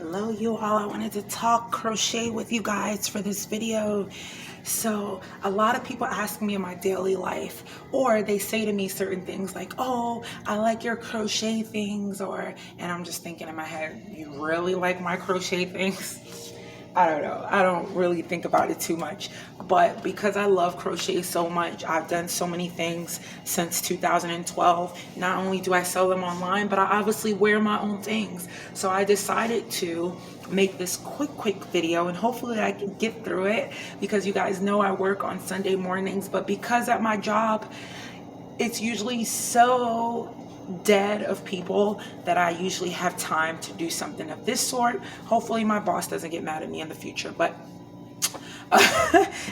Hello you all, I wanted to talk crochet with you guys for this video. So a lot of people ask me in my daily life, or they say to me certain things like, oh, I like your crochet things, and I'm just thinking in my head, you really like my crochet things? I don't know. I don't really think about it too much, but because I love crochet so much, I've done so many things since 2012. Not only do I sell them online, but I obviously wear my own things. So I decided to make this quick video, and hopefully I can get through it, because you guys know I work on Sunday mornings, but because at my job, it's usually so dead of people that I usually have time to do something of this sort. Hopefully my boss doesn't get mad at me in the future, but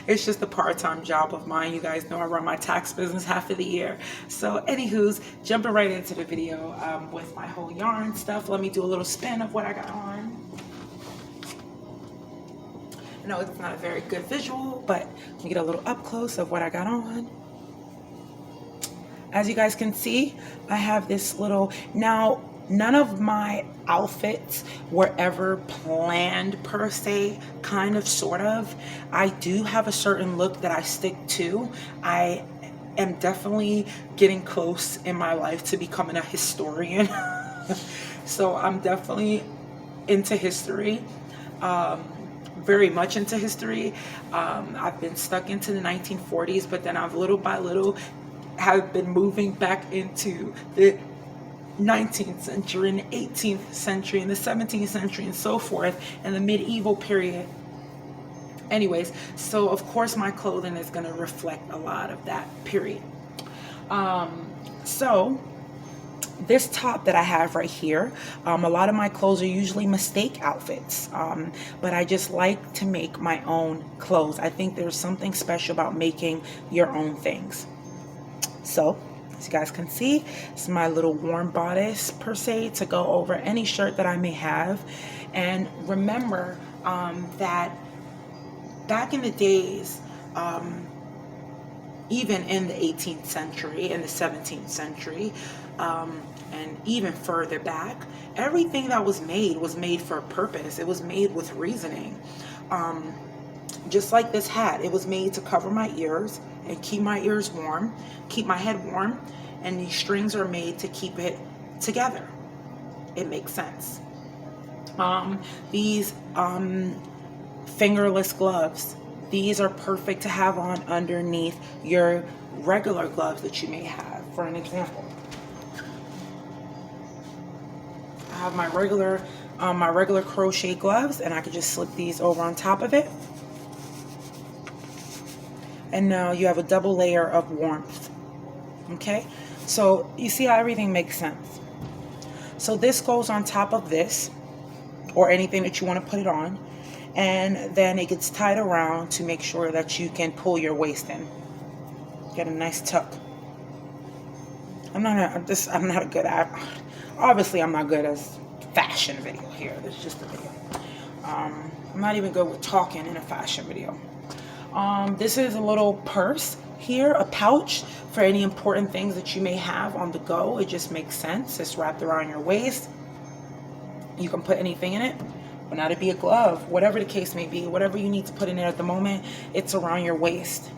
it's just a part-time job of mine. You guys know I run my tax business half of the year. So anywho's, jumping right into the video with my whole yarn stuff. Let me do a little spin of what I got on. I know it's not a very good visual, but let me get a little up close of what I got on. As you guys can see, I have this little, now none of my outfits were ever planned per se, kind of, sort of. I do have a certain look that I stick to. I am definitely getting close in my life to becoming a historian. So I'm definitely into history. Very much into history. I've been stuck into the 1940s, but then I've little by little have been moving back into the 19th century and the 18th century and the 17th century and so forth, and the medieval period. Anyways, so of course my clothing is going to reflect a lot of that period. So this top that I have right here, a lot of my clothes are usually mistake outfits, but I just like to make my own clothes. I think there's something special about making your own things. So, as you guys can see, it's my little warm bodice per se to go over any shirt that I may have. And remember that back in the days, even in the 18th century, in the 17th century, and even further back, everything that was made for a purpose. It was made with reasoning. Just like this hat, it was made to cover my ears and keep my ears warm, keep my head warm, and these strings are made to keep it together. It makes sense. These fingerless gloves, these are perfect to have on underneath your regular gloves that you may have. For an example, I have my regular crochet gloves, and I could just slip these over on top of it. And now you have a double layer of warmth. Okay, so you see how everything makes sense. So this goes on top of this, or anything that you want to put it on, and then it gets tied around to make sure that you can pull your waist in. Get a nice tuck. Obviously I'm not good as fashion video here. This is just a video. I'm not even good with talking in a fashion video. This is a little purse here, a pouch for any important things that you may have on the go. It just makes sense. It's wrapped around your waist. You can put anything in it, but not to be a glove, whatever the case may be, whatever you need to put in there at the moment, it's around your waist.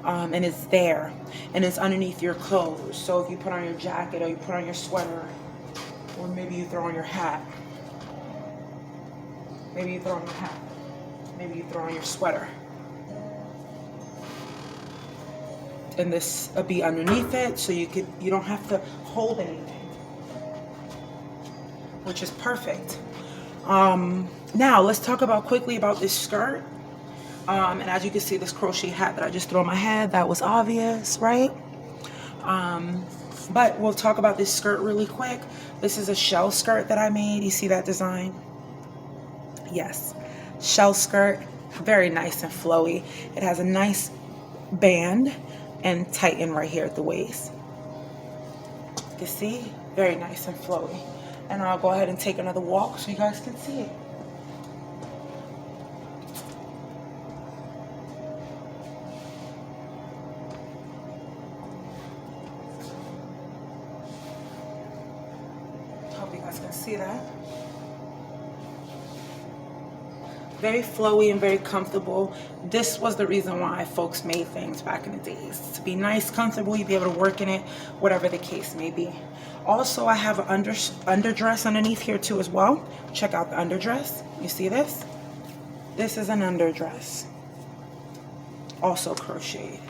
And it's there, and it's underneath your clothes. So if you put on your jacket, or you put on your sweater, or maybe you throw on your hat, maybe you throw on your hat, maybe you throw on your sweater, and this will be underneath it, so you don't have to hold anything, which is perfect. Now let's talk quickly about this skirt. And as you can see, this crochet hat that I just threw on my head, that was obvious, right? But we'll talk about this skirt really quick. This is a shell skirt that I made. You see that design? Yes, shell skirt, very nice and flowy. It has a nice band and tighten right here at the waist. You can see, very nice and flowy. And I'll go ahead and take another walk so you guys can see it. Hope you guys can see that. very flowy and very comfortable. This was the reason why folks made things back in the days, to be nice, comfortable, you'd be able to work in it, whatever the case may be. Also, I have an underdress underneath here too as well. Check out the underdress. You see this? This is an underdress, also crocheted.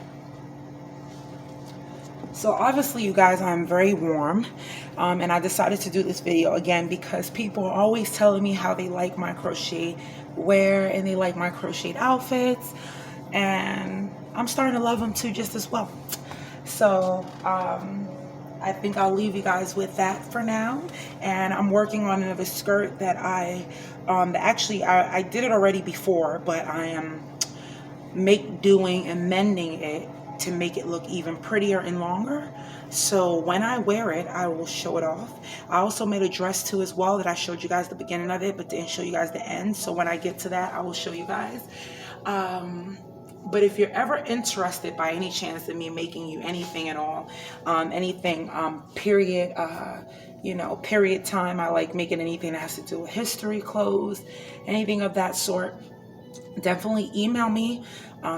So obviously, you guys, I'm very warm, and I decided to do this video again because people are always telling me how they like my crochet wear and they like my crocheted outfits, and I'm starting to love them too just as well. So I think I'll leave you guys with that for now, and I'm working on another skirt that I did it already before, but I am doing and mending it to make it look even prettier and longer. So when I wear it, I will show it off. I also made a dress too as well that I showed you guys the beginning of it, but didn't show you guys the end. So when I get to that, I will show you guys. But if you're ever interested by any chance in me making you anything at all, anything period, period time, I like making anything that has to do with history, clothes, anything of that sort, definitely email me.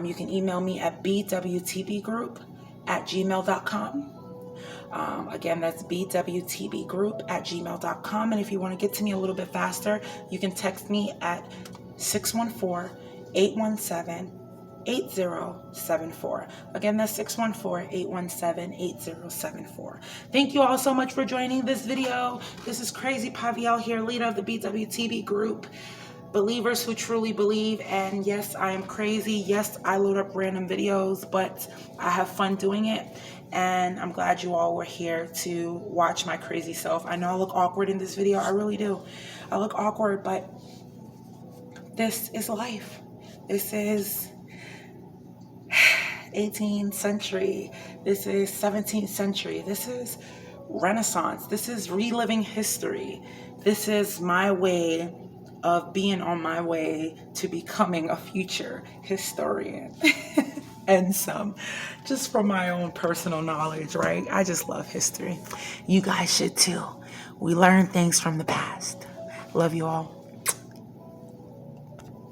You can email me at bwtbgroup@gmail.com. Again, that's bwtbgroup@gmail.com. And if you want to get to me a little bit faster, you can text me at 614-817-8074. Again, that's 614-817-8074. Thank you all so much for joining this video. This is Crazy Pavielle here, leader of the BWTB group. Believers who truly believe. And yes, I am crazy. Yes, I load up random videos, but I have fun doing it. And I'm glad you all were here to watch my crazy self. I know I look awkward in this video. I really do. I look awkward, but this is life. This is 18th century. This is 17th century. This is Renaissance. This is reliving history. This is my way of being on my way to becoming a future historian. And some, just from my own personal knowledge, right? I just love history. You guys should too. We learn things from the past. Love you all.